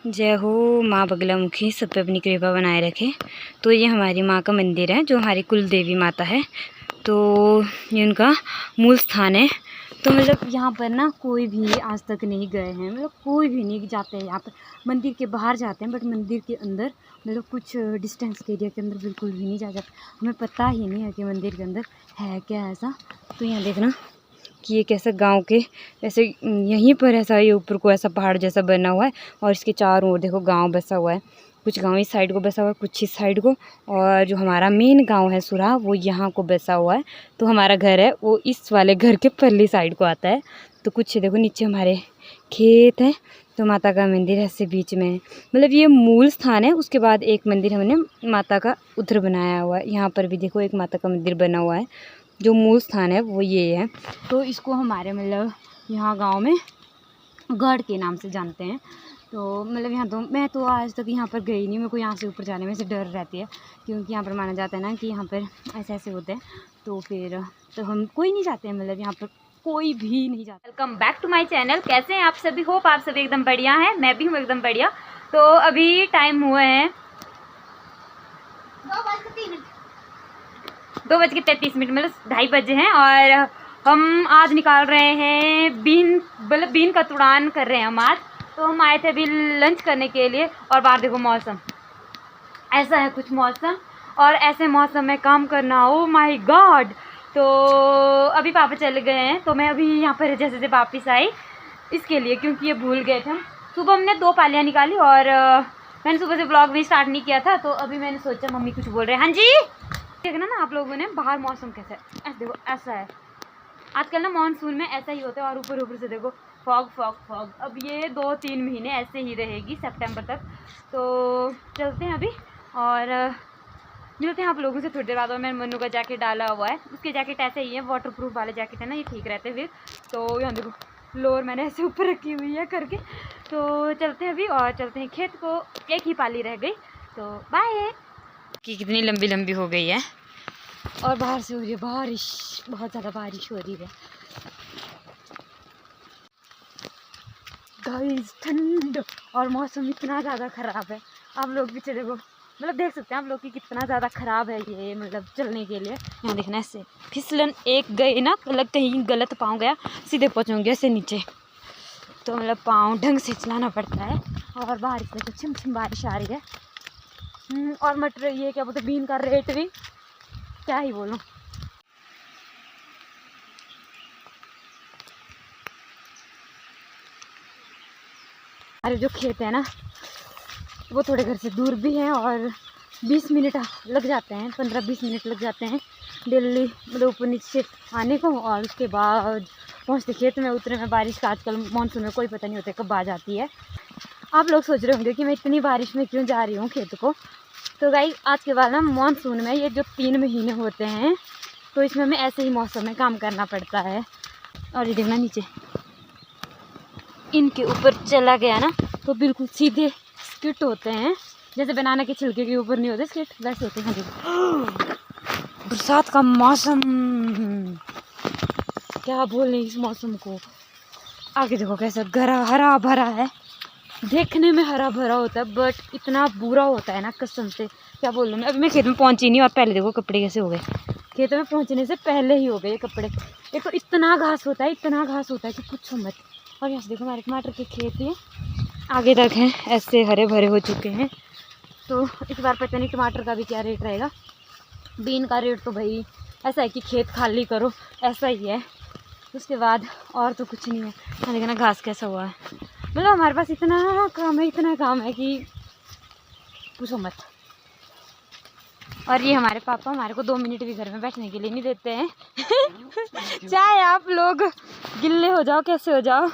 जय हो माँ बगलामुखी, सब पे अपनी कृपा बनाए रखे। तो ये हमारी माँ का मंदिर है जो हमारी कुल देवी माता है। तो ये उनका मूल स्थान है। तो मतलब यहाँ पर ना कोई भी आज तक नहीं गए हैं, मतलब कोई भी नहीं जाते हैं यहाँ पर। मंदिर के बाहर जाते हैं बट मंदिर के अंदर मतलब कुछ डिस्टेंस के एरिया के अंदर बिल्कुल भी नहीं जा सकते। हमें पता ही नहीं है कि मंदिर के अंदर है क्या ऐसा। तो यहाँ देखना कि ये कैसा गांव के ऐसे यहीं पर ऐसा ये ऊपर को ऐसा पहाड़ जैसा बना हुआ है और इसके चारों ओर देखो गांव बसा हुआ है। कुछ गांव इस साइड को बसा हुआ है, कुछ इस साइड को, और जो हमारा मेन गांव है सुरा वो यहाँ को बसा हुआ है। तो हमारा घर है वो इस वाले घर के परली साइड को आता है। तो कुछ देखो नीचे हमारे खेत हैं। तो माता का मंदिर ऐसे बीच में है, मतलब ये मूल स्थान है। उसके बाद एक मंदिर हमने माता का उधर बनाया हुआ है। यहाँ पर भी देखो एक माता का मंदिर बना हुआ है। जो मूल स्थान है वो ये है। तो इसको हमारे मतलब यहाँ गांव में गढ़ के नाम से जानते हैं। तो मतलब यहाँ तो मैं तो आज तक यहाँ पर गई नहीं, मेरे को यहाँ से ऊपर जाने में से डर रहती है, क्योंकि यहाँ पर माना जाता है ना कि यहाँ पर ऐसे ऐसे होते हैं। तो फिर तो हम कोई नहीं जाते हैं, मतलब यहाँ पर कोई भी नहीं जाता। Welcome back to my channel. कैसे हैं आप सभी? होप आप सभी एकदम बढ़िया हैं। मैं भी हूँ एकदम बढ़िया। तो अभी टाइम हुए हैं 2:33, मतलब 2:30 बजे हैं और हम आज निकाल रहे हैं बीन, मतलब बीन का तुड़ान कर रहे हैं हम आज। तो हम आए थे अभी लंच करने के लिए और बाहर देखो मौसम ऐसा है कुछ मौसम, और ऐसे मौसम में काम करना, ओ माय गॉड। तो अभी पापा चले गए हैं तो मैं अभी यहाँ पर जैसे से वापस आई इसके लिए, क्योंकि ये भूल गए थे हम। सुबह हमने 2 पालियाँ निकाली और मैंने सुबह से ब्लॉग भी स्टार्ट नहीं किया था। तो अभी मैंने सोचा मम्मी कुछ बोल रहे हैं। हाँ जी देखना ना आप लोगों ने बाहर मौसम कैसा है, ऐसे देखो ऐसा है आजकल ना मानसून में ऐसा ही होता है। और ऊपर ऊपर से देखो फॉग फॉग फॉग। अब ये 2-3 महीने ऐसे ही रहेगी सितंबर तक। तो चलते हैं अभी और मिलते हैं आप लोगों से थोड़ी देर बाद। और मैंने मन्नू का जैकेट डाला हुआ है, उसके जैकेट ऐसे ही है, वाटर प्रूफ वाले जैकेट है ना, ये ठीक रहते फिर। तो यहाँ देखो लोअर मैंने ऐसे ऊपर रखी हुई है करके। तो चलते हैं अभी और चलते हैं खेत को, एक ही पाली रह गई। तो बाय। कि कितनी लंबी लंबी हो गई है और बाहर से हो रही है बारिश, बहुत ज़्यादा बारिश हो रही है गाइस, ठंड। और मौसम इतना ज़्यादा ख़राब है, आप लोग पीछे देखो, मतलब देख सकते हैं आप लोग कि कितना ज़्यादा ख़राब है ये, मतलब चलने के लिए। यहाँ देखना ऐसे फिसलन एक गई ना, मतलब कहीं गलत पाँव गया सीधे पहुँचूँगी ऐसे नीचे। तो मतलब पाँव ढंग से चलाना पड़ता है। और बारिश देखो छिम छिम बारिश आ रही है। और मटर ये क्या बोलते बीन का रेट भी क्या ही बोलूं। अरे जो खेत है ना वो थोड़े घर से दूर भी है और 20 मिनट लग जाते हैं, 15-20 मिनट लग जाते हैं डेली, मतलब ऊपर नीचे आने को। और उसके बाद पहुंचते खेत में उतरे में बारिश का आजकल मानसून में कोई पता नहीं होता कब आ जाती है। आप लोग सोच रहे होंगे कि मैं इतनी बारिश में क्यों जा रही हूँ खेत को। तो गाइस आज के बाद ना मानसून में ये जो 3 महीने होते हैं तो इसमें हमें ऐसे ही मौसम में काम करना पड़ता है। और ये देखना नीचे इनके ऊपर चला गया ना तो बिल्कुल सीधे स्किट होते हैं, जैसे बनाना के छिलके के ऊपर नहीं होते स्किट, वैसे होते हैं। देखो बरसात का मौसम, क्या बोले इस मौसम को। आगे देखो कैसा गहरा हरा भरा है, देखने में हरा भरा होता है बट इतना बुरा होता है ना कसम से, क्या बोल रहा मैं। अभी मैं खेत में पहुंची नहीं और पहले देखो कपड़े कैसे हो गए, खेत में पहुंचने से पहले ही हो गए ये कपड़े। एक तो इतना घास होता है, इतना घास होता है कि पूछो मत। और यहाँ से देखो हमारे टमाटर के खेत ही आगे तक हैं, ऐसे हरे भरे हो चुके हैं। तो इस बार पता नहीं टमाटर का भी क्या रेट रहेगा। बीन का रेट तो भाई ऐसा है कि खेत खाली करो ऐसा ही है, उसके बाद और तो कुछ नहीं है। यहाँ देखना घास कैसा हुआ है, मतलब हमारे पास इतना काम है, इतना काम है कि पूछो मत। और ये हमारे पापा हमारे को 2 मिनट भी घर में बैठने के लिए नहीं देते हैं चाहे आप लोग गिल्ले हो जाओ कैसे हो जाओ,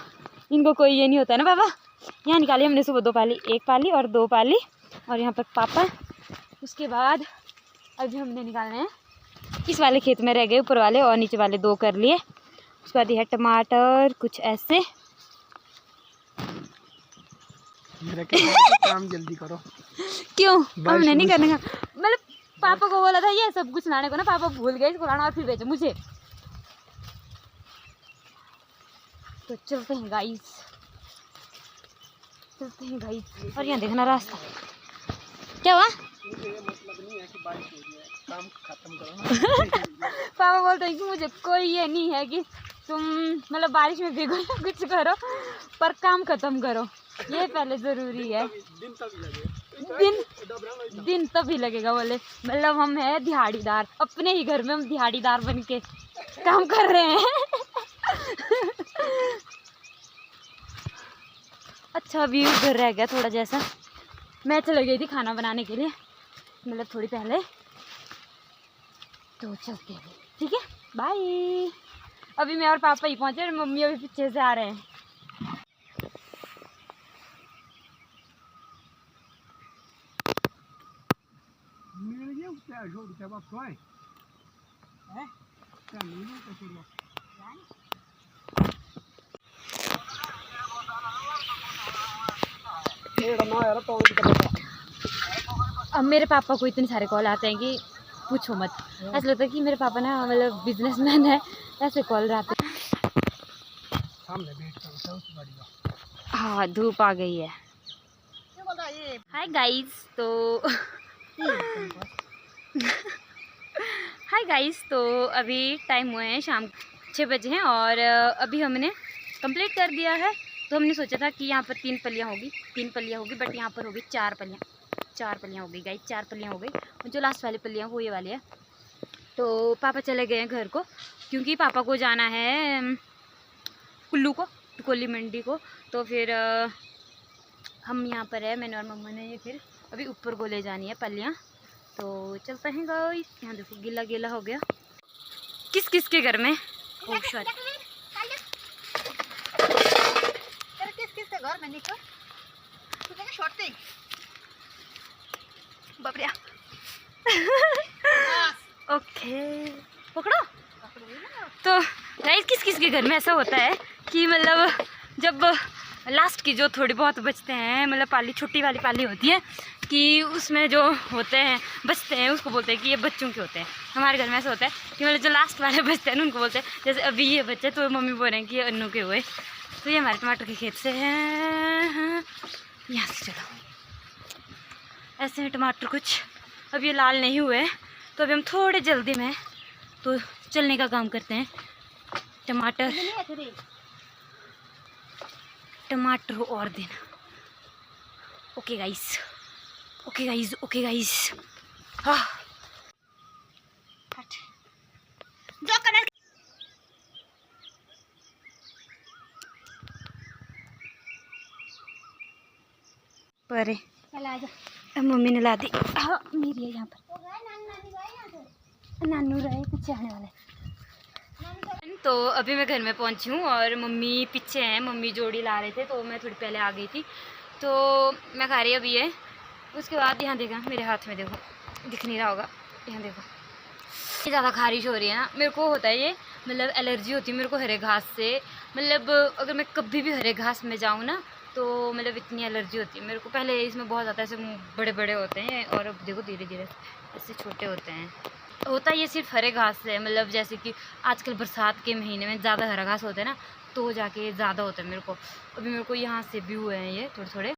इनको कोई ये नहीं होता है ना पापा। यहाँ निकाली हमने सुबह 2 पाली, 1 पाली और 2 पाली, और यहाँ पर पापा। उसके बाद अभी हमने निकालने हैं इस वाले खेत में रह गए, ऊपर वाले और नीचे वाले 2 कर लिए। उसके बाद यह टमाटर कुछ ऐसे। मेरा काम जल्दी करो। क्यों हमने नहीं करने का, मतलब पापा को बोला था ये सब कुछ लाने को ना, पापा भूल गए इसको लाना और फिर भेजे मुझे। तो चलते हैं गाइस, चलते हैं गाइस। और यहाँ देखना रास्ता क्या हुआ। मतलब नहीं है कि बारिश हो रही है, काम खत्म करो ना। पापा बोलते हैं कि मुझे कोई ये नहीं है कि तुम मतलब बारिश में भीगो या कुछ करो, पर काम खत्म करो, ये पहले ज़रूरी है। दिन तक लगे, दिन तभी लगेगा बोले, मतलब हम है दिहाड़ीदार, अपने ही घर में हम दिहाड़ीदार बन के काम कर रहे हैं। अच्छा अभी उधर रह गया थोड़ा, जैसा मैं चले गई थी खाना बनाने के लिए, मतलब थोड़ी पहले, तो चलते हैं ठीक है, बाय। अभी मैं और पापा ही पहुँचे और मम्मी अभी पीछे से आ रहे हैं। अब मेरे पापा को इतने सारे कॉल आते हैं कि पूछो मत, ऐसा लगता है कि मेरे पापा ना मतलब बिजनेसमैन है, ऐसे कॉल आते हैं। सामने वेट करो उस गाड़ी का। हाँ धूप आ गई है। हाय गाइस, तो हाय गाइस, तो अभी टाइम हुए हैं शाम 6 बजे हैं और अभी हमने कंप्लीट कर दिया है। तो हमने सोचा था कि यहाँ पर 3 पल्लियाँ होगी, बट यहाँ पर होगी 4 पल्लियाँ हो गई गाइस, 4 पल्लियाँ हो गई। जो लास्ट वाली पल्लियाँ वो ये वाली है। तो पापा चले गए हैं घर को, क्योंकि पापा को जाना है कुल्लू को, कोली मंडी को। तो फिर हम यहाँ पर है, मैंने और मम्मा ने ये फिर अभी ऊपर को ले जानी है पल्लियाँ। तो चलते हैं गाइस। यहाँ देखो गीला गीला हो गया। किस किस के घर में ओ सॉरी किस के घर में निकल तू छोड़ते बाबरिया। ओके पकड़ो। तो गाइस किस किस के घर में ऐसा होता है कि मतलब जब लास्ट की जो थोड़ी बहुत बचते हैं, मतलब पाली छोटी वाली पाली होती है कि उसमें जो होते हैं बचते हैं, उसको बोलते हैं कि ये बच्चों के होते हैं। हमारे घर में ऐसा होता है कि मतलब जो लास्ट वाले बचते हैं ना उनको बोलते हैं, जैसे अभी ये बच्चे तो मम्मी बोल रहे हैं कि ये अन्नू के हुए। तो ये हमारे टमाटर के खेत से हैं, यहाँ से चलो। ऐसे हैं टमाटर कुछ, अब ये लाल नहीं हुए, तो अभी हम थोड़े जल्दी में तो चलने का काम करते हैं। टमाटर और देना। ओके गाइस हाँ परे मम्मी ने ला दी। हाँ मेरी है यहाँ पर, नानू रहे पीछे आने वाले। तो अभी मैं घर में पहुंची हूँ और मम्मी पीछे हैं, मम्मी जोड़ी ला रहे थे, तो मैं थोड़ी पहले आ गई थी। तो मैं खा रही अभी ये। उसके बाद यहाँ देखा मेरे हाथ में, देखो दिख नहीं रहा होगा, यहाँ देखो ये ज़्यादा खारिश हो रही है ना। मेरे को होता है ये, मतलब एलर्जी होती है मेरे को हरे घास से। मतलब अगर मैं कभी भी हरे घास में जाऊँ ना तो मतलब इतनी एलर्जी होती है मेरे को। पहले इसमें बहुत ज़्यादा ऐसे बड़े बड़े होते हैं और अब देखो धीरे धीरे ऐसे छोटे होते हैं। होता ये सिर्फ हरे घास से, मतलब जैसे कि आजकल बरसात के महीने में ज़्यादा हरा घास होता है ना, तो जाके ज़्यादा होता है मेरे को। अभी मेरे को यहाँ से भी हुए हैं ये थोड़े थोड़े।